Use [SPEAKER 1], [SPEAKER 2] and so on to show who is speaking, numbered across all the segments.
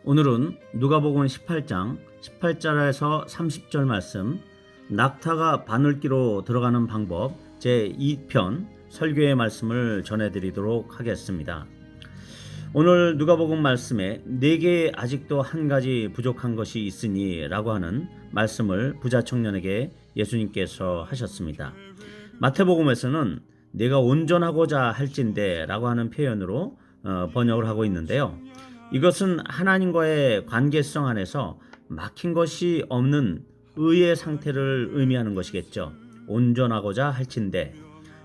[SPEAKER 1] 오늘은 누가복음 18장 18절에서 30절 말씀, 낙타가 바늘기로 들어가는 방법 제2편 설교의 말씀을 전해드리도록 하겠습니다. 오늘 누가복음 말씀에 내게 아직도 한 가지 부족한 것이 있으니 라고 하는 말씀을 부자 청년에게 예수님께서 하셨습니다. 마태복음에서는 내가 온전하고자 할진대 라고 하는 표현으로 번역을 하고 있는데요. 이것은 하나님과의 관계성 안에서 막힌 것이 없는 의의 상태를 의미하는 것이겠죠. 온전하고자 할진대.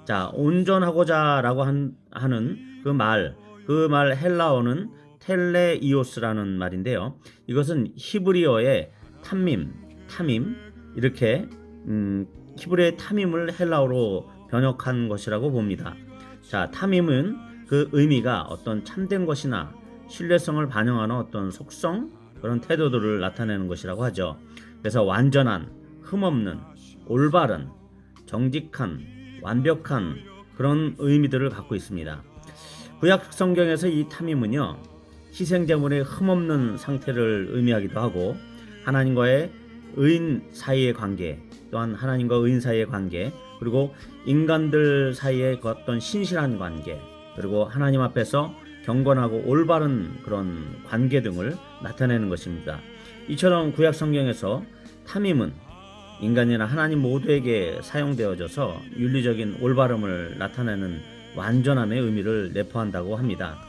[SPEAKER 1] 자, 온전하고자라고 하는 그 말 헬라어는 텔레이오스라는 말인데요. 이것은 히브리어의 탐밈 이렇게 히브리어의 탐임을 헬라어로 번역한 것이라고 봅니다. 자, 탐임은 그 의미가 어떤 참된 것이나 신뢰성을 반영하는 어떤 속성, 그런 태도들을 나타내는 것이라고 하죠. 그래서 완전한, 흠없는, 올바른, 정직한, 완벽한 그런 의미들을 갖고 있습니다. 구약 성경에서 이 탐임은요, 희생제물의 흠없는 상태를 의미하기도 하고, 하나님과의 의인 사이의 관계, 또한 하나님과 의인 사이의 관계, 그리고 인간들 사이의 어떤 신실한 관계, 그리고 하나님 앞에서 경건하고 올바른 그런 관계 등을 나타내는 것입니다. 이처럼 구약 성경에서 탐임은 인간이나 하나님 모두에게 사용되어져서 윤리적인 올바름을 나타내는 완전함의 의미를 내포한다고 합니다.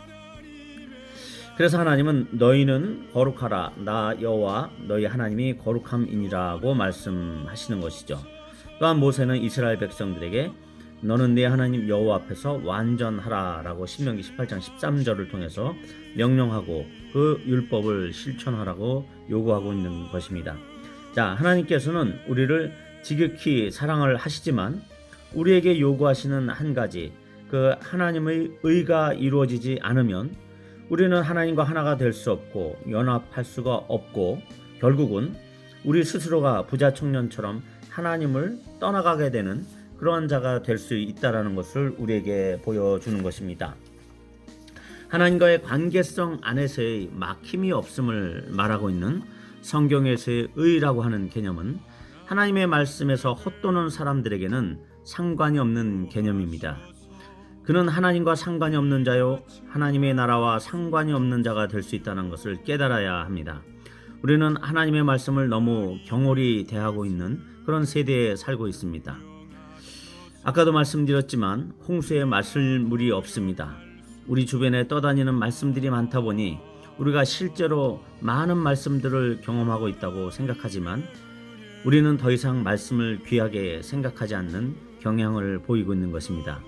[SPEAKER 1] 그래서 하나님은 너희는 거룩하라 나 여호와 너희 하나님이 거룩함이니라고 말씀하시는 것이죠. 또한 모세는 이스라엘 백성들에게 너는 네 하나님 여호와 앞에서 완전하라 라고 신명기 18장 13절을 통해서 명령하고 그 율법을 실천하라고 요구하고 있는 것입니다. 자, 하나님께서는 우리를 지극히 사랑을 하시지만 우리에게 요구하시는 한 가지, 그 하나님의 의가 이루어지지 않으면 우리는 하나님과 하나가 될 수 없고 연합할 수가 없고 결국은 우리 스스로가 부자 청년처럼 하나님을 떠나가게 되는 그러한 자가 될 수 있다는 것을 우리에게 보여주는 것입니다. 하나님과의 관계성 안에서의 막힘이 없음을 말하고 있는 성경에서의 의라고 하는 개념은 하나님의 말씀에서 헛도는 사람들에게는 상관이 없는 개념입니다. 그는 하나님과 상관이 없는 자요 하나님의 나라와 상관이 없는 자가 될 수 있다는 것을 깨달아야 합니다. 우리는 하나님의 말씀을 너무 경홀히 대하고 있는 그런 세대에 살고 있습니다. 아까도 말씀드렸지만 홍수에 마실물이 없습니다. 우리 주변에 떠다니는 말씀들이 많다 보니 우리가 실제로 많은 말씀들을 경험하고 있다고 생각하지만 우리는 더 이상 말씀을 귀하게 생각하지 않는 경향을 보이고 있는 것입니다.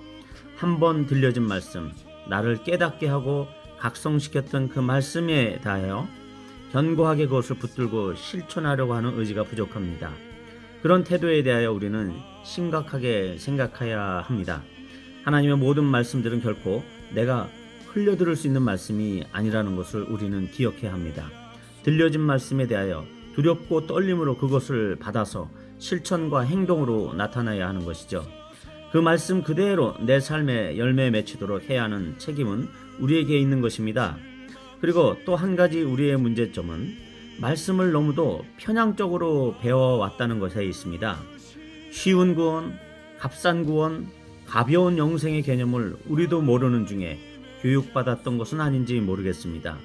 [SPEAKER 1] 한번 들려진 말씀, 나를 깨닫게 하고 각성시켰던 그 말씀에 대하여 견고하게 그것을 붙들고 실천하려고 하는 의지가 부족합니다. 그런 태도에 대하여 우리는 심각하게 생각해야 합니다. 하나님의 모든 말씀들은 결코 내가 흘려들을 수 있는 말씀이 아니라는 것을 우리는 기억해야 합니다. 들려진 말씀에 대하여 두렵고 떨림으로 그것을 받아서 실천과 행동으로 나타나야 하는 것이죠. 그 말씀 그대로 내 삶에 열매 맺히도록 해야 하는 책임은 우리에게 있는 것입니다. 그리고 또 한 가지 우리의 문제점은 말씀을 너무도 편향적으로 배워왔다는 것에 있습니다. 쉬운 구원, 값싼 구원, 가벼운 영생의 개념을 우리도 모르는 중에 교육받았던 것은 아닌지 모르겠습니다.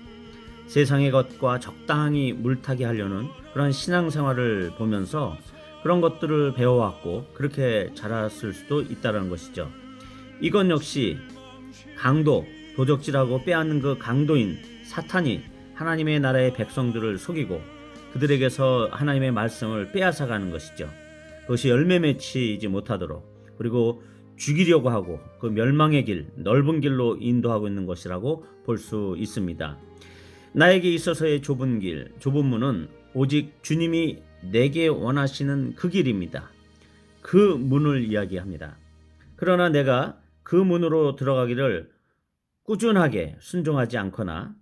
[SPEAKER 1] 세상의 것과 적당히 물타기 하려는 그런 신앙생활을 보면서 그런 것들을 배워왔고 그렇게 자랐을 수도 있다는 것이죠. 이건 역시 강도, 도적질하고 빼앗는 그 강도인 사탄이 하나님의 나라의 백성들을 속이고 그들에게서 하나님의 말씀을 빼앗아가는 것이죠. 그것이 열매 맺히지 못하도록, 그리고 죽이려고 하고 그 멸망의 길, 넓은 길로 인도하고 있는 것이라고 볼 수 있습니다. 나에게 있어서의 좁은 길, 좁은 문은 오직 주님이 내게 원하시는 그 길입니다. 그 문을 이야기합니다. 그러나 내가 그 문으로 들어가기를 꾸준하게 순종하지 않거나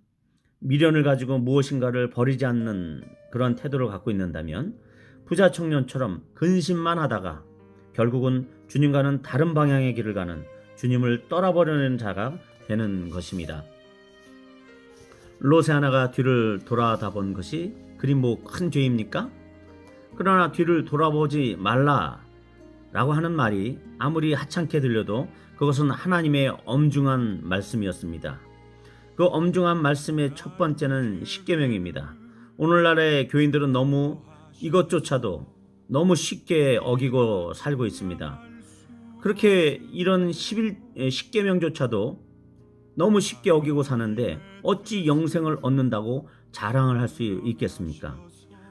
[SPEAKER 1] 미련을 가지고 무엇인가를 버리지 않는 그런 태도를 갖고 있는다면 부자 청년처럼 근심만 하다가 결국은 주님과는 다른 방향의 길을 가는, 주님을 떠나버리는 자가 되는 것입니다. 롯의 아내가 뒤를 돌아다본 것이 그리 뭐 큰 죄입니까? 그러나 뒤를 돌아보지 말라라고 하는 말이 아무리 하찮게 들려도 그것은 하나님의 엄중한 말씀이었습니다. 그 엄중한 말씀의 첫 번째는 십계명입니다. 오늘날의 교인들은 너무 이것조차도 너무 쉽게 어기고 살고 있습니다. 그렇게 이런 십계명조차도 너무 쉽게 어기고 사는데 어찌 영생을 얻는다고 자랑을 할 수 있겠습니까?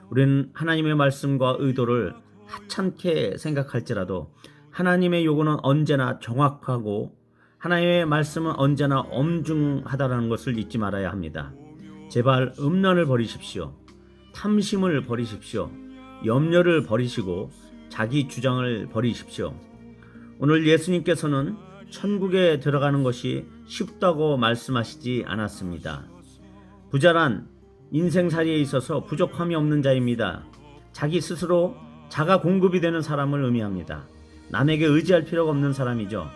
[SPEAKER 1] 우리는 하나님의 말씀과 의도를 하찮게 생각할지라도 하나님의 요구는 언제나 정확하고 하나님의 말씀은 언제나 엄중하다는 것을 잊지 말아야 합니다. 제발 음란을 버리십시오. 탐심을 버리십시오. 염려를 버리시고 자기 주장을 버리십시오. 오늘 예수님께서는 천국에 들어가는 것이 쉽다고 말씀하시지 않았습니다. 부자란 인생살이에 있어서 부족함이 없는 자입니다. 자기 스스로 자가 공급이 되는 사람을 의미합니다. 남에게 의지할 필요가 없는 사람이죠.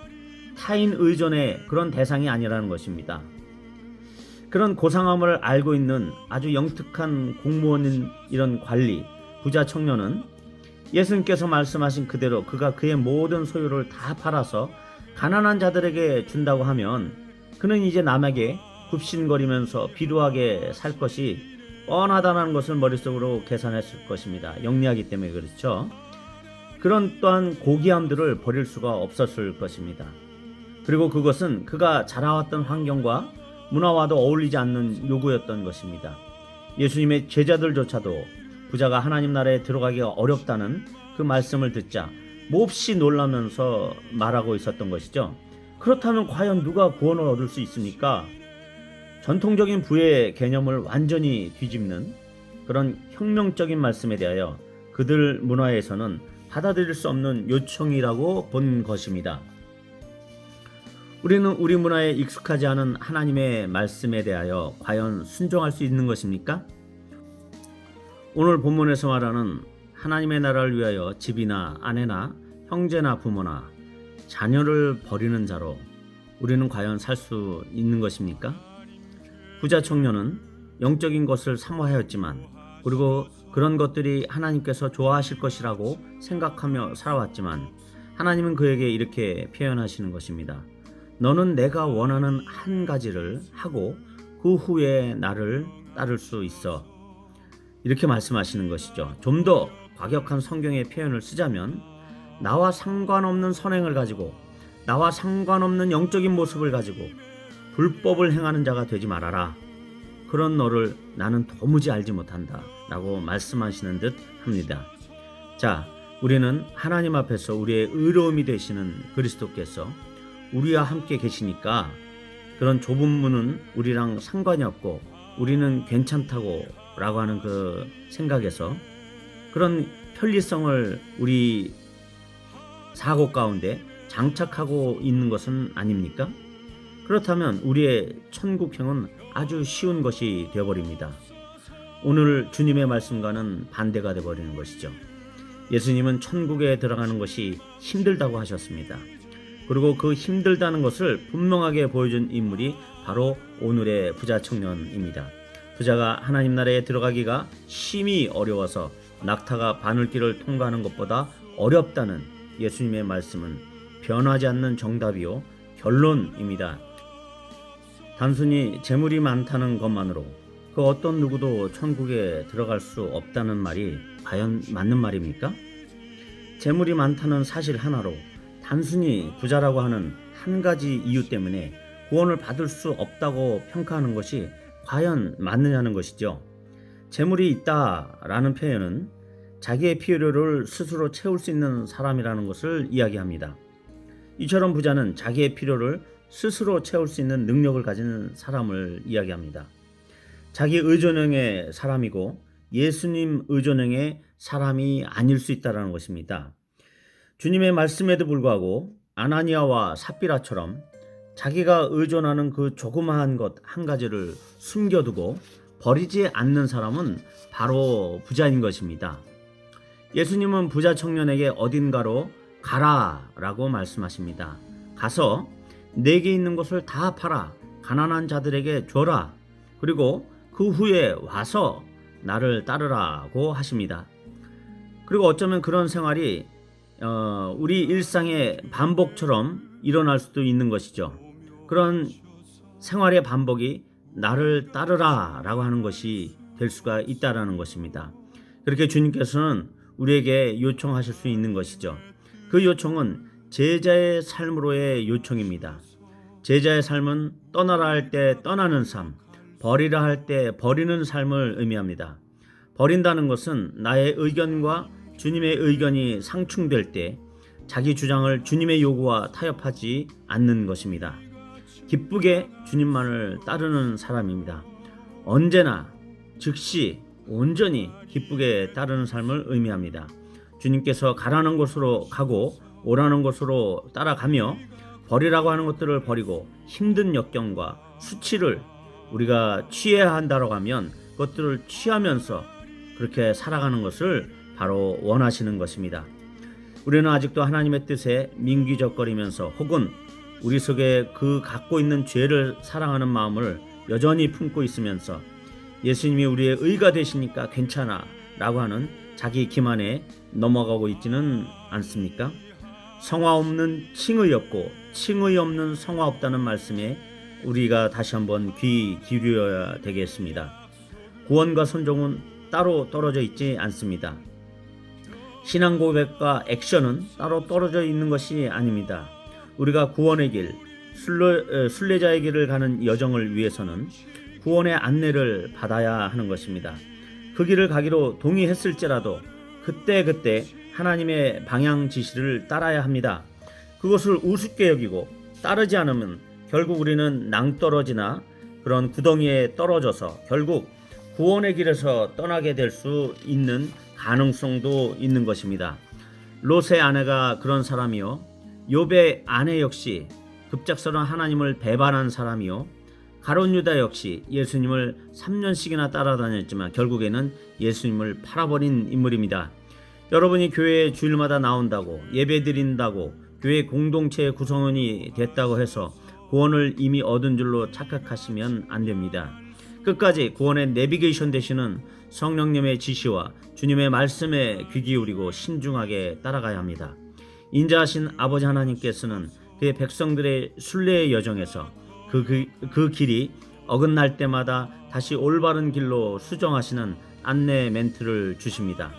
[SPEAKER 1] 타인 의존의 그런 대상이 아니라는 것입니다. 그런 고상함을 알고 있는 아주 영특한 공무원인 이런 관리, 부자 청년은 예수님께서 말씀하신 그대로 그가 그의 모든 소유를 다 팔아서 가난한 자들에게 준다고 하면 그는 이제 남에게 굽신거리면서 비루하게 살 것이 뻔하다는 것을 머릿속으로 계산했을 것입니다. 영리하기 때문에 그렇죠. 그런 또한 고귀함들을 버릴 수가 없었을 것입니다. 그리고 그것은 그가 자라왔던 환경과 문화와도 어울리지 않는 요구였던 것입니다. 예수님의 제자들조차도 부자가 하나님 나라에 들어가기가 어렵다는 그 말씀을 듣자 몹시 놀라면서 말하고 있었던 것이죠. 그렇다면 과연 누가 구원을 얻을 수 있습니까? 전통적인 부의 개념을 완전히 뒤집는 그런 혁명적인 말씀에 대하여 그들 문화에서는 받아들일 수 없는 요청이라고 본 것입니다. 우리는 우리 문화에 익숙하지 않은 하나님의 말씀에 대하여 과연 순종할 수 있는 것입니까? 오늘 본문에서 말하는 하나님의 나라를 위하여 집이나 아내나 형제나 부모나 자녀를 버리는 자로 우리는 과연 살 수 있는 것입니까? 부자 청년은 영적인 것을 사모하였지만 그리고 그런 것들이 하나님께서 좋아하실 것이라고 생각하며 살아왔지만 하나님은 그에게 이렇게 표현하시는 것입니다. 너는 내가 원하는 한 가지를 하고 그 후에 나를 따를 수 있어. 이렇게 말씀하시는 것이죠. 좀 더 과격한 성경의 표현을 쓰자면 나와 상관없는 선행을 가지고 나와 상관없는 영적인 모습을 가지고 불법을 행하는 자가 되지 말아라. 그런 너를 나는 도무지 알지 못한다 라고 말씀하시는 듯 합니다. 자, 우리는 하나님 앞에서 우리의 의로움이 되시는 그리스도께서 우리와 함께 계시니까 그런 좁은 문은 우리랑 상관이 없고 우리는 괜찮다고 라고 하는 그 생각에서 그런 편리성을 우리 사고 가운데 장착하고 있는 것은 아닙니까? 그렇다면 우리의 천국형은 아주 쉬운 것이 되어버립니다. 오늘 주님의 말씀과는 반대가 되어버리는 것이죠. 예수님은 천국에 들어가는 것이 힘들다고 하셨습니다. 그리고 그 힘들다는 것을 분명하게 보여준 인물이 바로 오늘의 부자 청년입니다. 부자가 하나님 나라에 들어가기가 심히 어려워서 낙타가 바늘길을 통과하는 것보다 어렵다는 예수님의 말씀은 변하지 않는 정답이요 결론입니다. 단순히 재물이 많다는 것만으로 그 어떤 누구도 천국에 들어갈 수 없다는 말이 과연 맞는 말입니까? 재물이 많다는 사실 하나로 단순히 부자라고 하는 한 가지 이유 때문에 구원을 받을 수 없다고 평가하는 것이 과연 맞느냐는 것이죠. 재물이 있다라는 표현은 자기의 필요를 스스로 채울 수 있는 사람이라는 것을 이야기합니다. 이처럼 부자는 자기의 필요를 스스로 채울 수 있는 능력을 가진 사람을 이야기합니다. 자기 의존형의 사람이고 예수님 의존형의 사람이 아닐 수 있다는 것입니다. 주님의 말씀에도 불구하고 아나니아와 삽비라처럼 자기가 의존하는 그 조그마한 것 한 가지를 숨겨두고 버리지 않는 사람은 바로 부자인 것입니다. 예수님은 부자 청년에게 어딘가로 가라라고 말씀하십니다. 가서 내게 있는 것을 다 팔아 가난한 자들에게 줘라. 그리고 그 후에 와서 나를 따르라고 하십니다. 그리고 어쩌면 그런 생활이 우리 일상의 반복처럼 일어날 수도 있는 것이죠. 그런 생활의 반복이 나를 따르라 라고 하는 것이 될 수가 있다라는 것입니다. 그렇게 주님께서는 우리에게 요청하실 수 있는 것이죠. 그 요청은 제자의 삶으로의 요청입니다. 제자의 삶은 떠나라 할 때 떠나는 삶, 버리라 할 때 버리는 삶을 의미합니다. 버린다는 것은 나의 의견과 주님의 의견이 상충될 때 자기 주장을 주님의 요구와 타협하지 않는 것입니다. 기쁘게 주님만을 따르는 사람입니다. 언제나 즉시 온전히 기쁘게 따르는 삶을 의미합니다. 주님께서 가라는 곳으로 가고 오라는 곳으로 따라가며 버리라고 하는 것들을 버리고 힘든 역경과 수치를 우리가 취해야 한다고 하면 그것들을 취하면서 그렇게 살아가는 것을 바로 원하시는 것입니다. 우리는 아직도 하나님의 뜻에 민기적거리면서 혹은 우리 속에 그 갖고 있는 죄를 사랑하는 마음을 여전히 품고 있으면서 예수님이 우리의 의가 되시니까 괜찮아 라고 하는 자기 기만에 넘어가고 있지는 않습니까? 성화 없는 칭의 없고 칭의 없는 성화 없다는 말씀에 우리가 다시 한번 귀 기울여야 되겠습니다. 구원과 순종은 따로 떨어져 있지 않습니다. 신앙 고백과 액션은 따로 떨어져 있는 것이 아닙니다. 우리가 구원의 길, 순례자의 길을 가는 여정을 위해서는 구원의 안내를 받아야 하는 것입니다. 그 길을 가기로 동의했을지라도 그때 하나님의 방향 지시를 따라야 합니다. 그것을 우습게 여기고 따르지 않으면 결국 우리는 낭떠러지나 그런 구덩이에 떨어져서 결국 구원의 길에서 떠나게 될 수 있는 가능성도 있는 것입니다. 롯의 아내가 그런 사람이요, 욥의 아내 역시 급작스러운 하나님을 배반한 사람이요, 가룟 유다 역시 예수님을 3년씩이나 따라다녔지만 결국에는 예수님을 팔아버린 인물입니다. 여러분이 교회에 주일마다 나온다고 예배드린다고 교회 공동체의 구성원이 됐다고 해서 구원을 이미 얻은 줄로 착각하시면 안 됩니다. 끝까지 구원의 내비게이션 되시는 성령님의 지시와 주님의 말씀에 귀 기울이고 신중하게 따라가야 합니다. 인자하신 아버지 하나님께서는 그의 백성들의 순례의 여정에서 그 길이 어긋날 때마다 다시 올바른 길로 수정하시는 안내 멘트를 주십니다.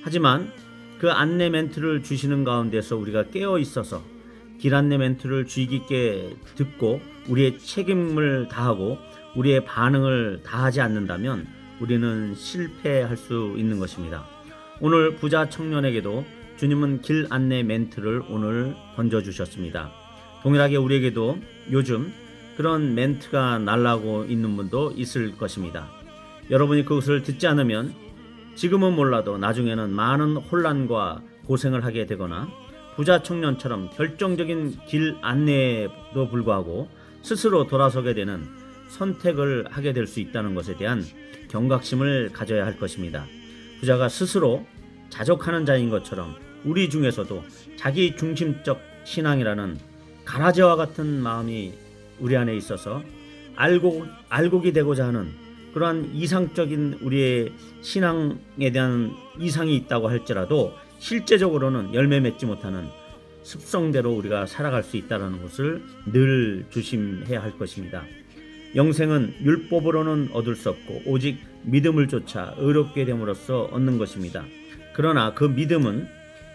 [SPEAKER 1] 하지만 그 안내 멘트를 주시는 가운데서 우리가 깨어 있어서 길 안내 멘트를 주의 깊게 듣고 우리의 책임을 다하고 우리의 반응을 다하지 않는다면 우리는 실패할 수 있는 것입니다. 오늘 부자 청년에게도 주님은 길 안내 멘트를 오늘 던져주셨습니다. 동일하게 우리에게도 요즘 그런 멘트가 날라오고 있는 분도 있을 것입니다. 여러분이 그것을 듣지 않으면 지금은 몰라도 나중에는 많은 혼란과 고생을 하게 되거나 부자 청년처럼 결정적인 길 안내에도 불구하고 스스로 돌아서게 되는 선택을 하게 될 수 있다는 것에 대한 경각심을 가져야 할 것입니다. 부자가 스스로 자족하는 자인 것처럼 우리 중에서도 자기 중심적 신앙이라는 가라지와 같은 마음이 우리 안에 있어서 알곡이 되고자 하는 그러한 이상적인 우리의 신앙에 대한 이상이 있다고 할지라도 실제적으로는 열매 맺지 못하는 습성대로 우리가 살아갈 수 있다는 것을 늘 조심해야 할 것입니다. 영생은 율법으로는 얻을 수 없고 오직 믿음을 쫓아 의롭게 됨으로써 얻는 것입니다. 그러나 그 믿음은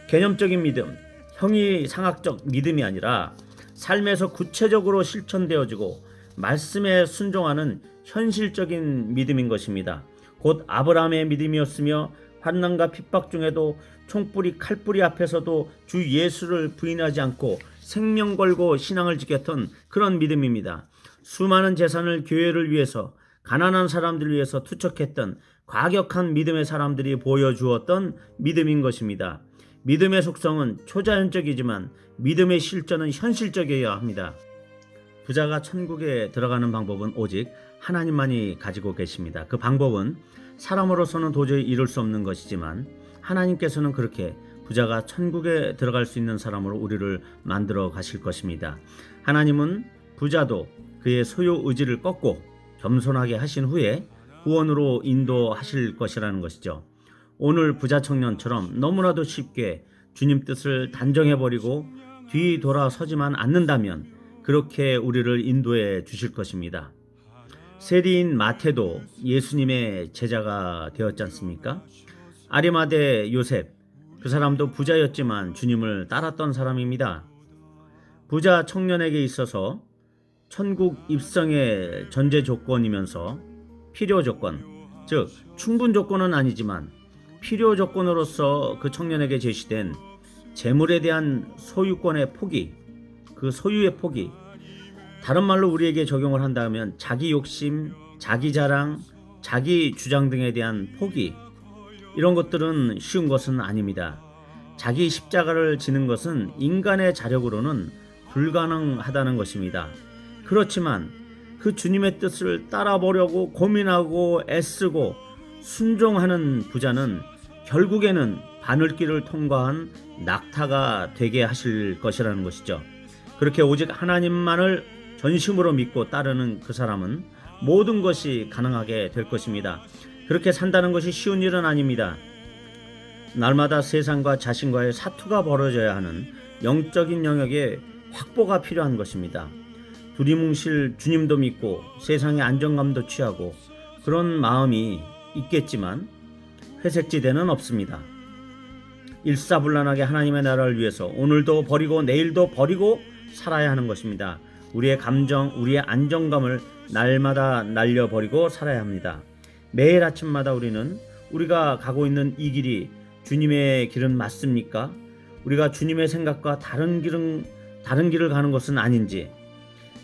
[SPEAKER 1] 개념적인 믿음, 형이상학적 믿음이 아니라 삶에서 구체적으로 실천되어지고 말씀에 순종하는 현실적인 믿음인 것입니다. 곧 아브라함의 믿음이었으며 환난과 핍박 중에도 총뿌리 칼뿌리 앞에서도 주 예수를 부인하지 않고 생명 걸고 신앙을 지켰던 그런 믿음입니다. 수많은 재산을 교회를 위해서 가난한 사람들을 위해서 투척했던 과격한 믿음의 사람들이 보여주었던 믿음인 것입니다. 믿음의 속성은 초자연적이지만 믿음의 실전은 현실적이어야 합니다. 부자가 천국에 들어가는 방법은 오직 하나님만이 가지고 계십니다. 그 방법은 사람으로서는 도저히 이룰 수 없는 것이지만 하나님께서는 그렇게 부자가 천국에 들어갈 수 있는 사람으로 우리를 만들어 가실 것입니다. 하나님은 부자도 그의 소유 의지를 꺾고 겸손하게 하신 후에 구원으로 인도하실 것이라는 것이죠. 오늘 부자 청년처럼 너무나도 쉽게 주님 뜻을 단정해버리고 뒤돌아서지만 않는다면 그렇게 우리를 인도해 주실 것입니다. 세리인 마태도 예수님의 제자가 되었지 않습니까? 아리마대 요셉, 그 사람도 부자였지만 주님을 따랐던 사람입니다. 부자 청년에게 있어서 천국 입성의 전제 조건이면서 필요 조건, 즉 충분 조건은 아니지만 필요 조건으로서 그 청년에게 제시된 재물에 대한 소유권의 포기, 그 소유의 포기, 다른 말로 우리에게 적용을 한다면 자기 욕심, 자기 자랑, 자기 주장 등에 대한 포기, 이런 것들은 쉬운 것은 아닙니다. 자기 십자가를 지는 것은 인간의 자력으로는 불가능하다는 것입니다. 그렇지만 그 주님의 뜻을 따라보려고 고민하고 애쓰고 순종하는 부자는 결국에는 바늘길을 통과한 낙타가 되게 하실 것이라는 것이죠. 그렇게 오직 하나님만을 전심으로 믿고 따르는 그 사람은 모든 것이 가능하게 될 것입니다. 그렇게 산다는 것이 쉬운 일은 아닙니다. 날마다 세상과 자신과의 사투가 벌어져야 하는 영적인 영역에 확보가 필요한 것입니다. 두리뭉실 주님도 믿고 세상의 안정감도 취하고 그런 마음이 있겠지만 회색지대는 없습니다. 일사불란하게 하나님의 나라를 위해서 오늘도 버리고 내일도 버리고 살아야 하는 것입니다. 우리의 감정, 우리의 안정감을 날마다 날려버리고 살아야 합니다. 매일 아침마다 우리는 우리가 가고 있는 이 길이 주님의 길은 맞습니까? 우리가 주님의 생각과 다른 길을 가는 것은 아닌지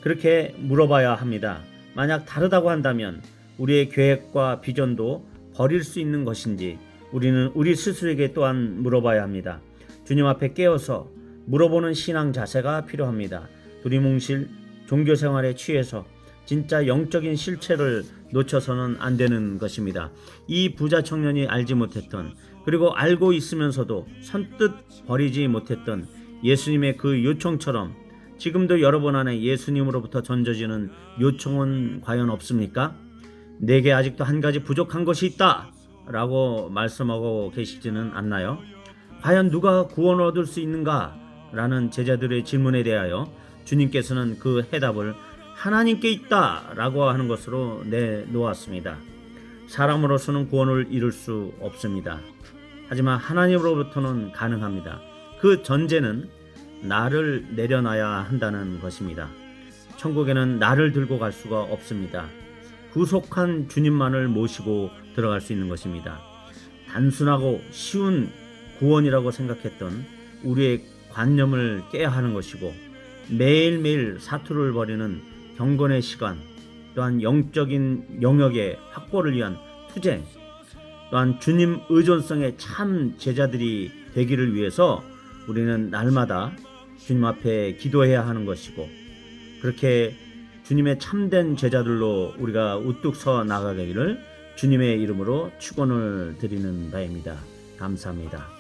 [SPEAKER 1] 그렇게 물어봐야 합니다. 만약 다르다고 한다면 우리의 계획과 비전도 버릴 수 있는 것인지 우리는 우리 스스로에게 또한 물어봐야 합니다. 주님 앞에 깨어서 물어보는 신앙 자세가 필요합니다. 두리뭉실 종교생활에 취해서 진짜 영적인 실체를 놓쳐서는 안 되는 것입니다. 이 부자 청년이 알지 못했던, 그리고 알고 있으면서도 선뜻 버리지 못했던 예수님의 그 요청처럼 지금도 여러분 안에 예수님으로부터 던져지는 요청은 과연 없습니까? 내게 아직도 한 가지 부족한 것이 있다 라고 말씀하고 계시지는 않나요? 과연 누가 구원을 얻을 수 있는가? 라는 제자들의 질문에 대하여 주님께서는 그 해답을 하나님께 있다 라고 하는 것으로 내놓았습니다. 사람으로서는 구원을 이룰 수 없습니다. 하지만 하나님으로부터는 가능합니다. 그 전제는 나를 내려놔야 한다는 것입니다. 천국에는 나를 들고 갈 수가 없습니다. 구속한 주님만을 모시고 들어갈 수 있는 것입니다. 단순하고 쉬운 구원이라고 생각했던 우리의 관념을 깨야 하는 것이고, 매일매일 사투를 벌이는 경건의 시간, 또한 영적인 영역의 확보를 위한 투쟁, 또한 주님 의존성의 참 제자들이 되기를 위해서 우리는 날마다 주님 앞에 기도해야 하는 것이고, 그렇게 주님의 참된 제자들로 우리가 우뚝 서 나가기를 주님의 이름으로 축원을 드리는 바입니다. 감사합니다.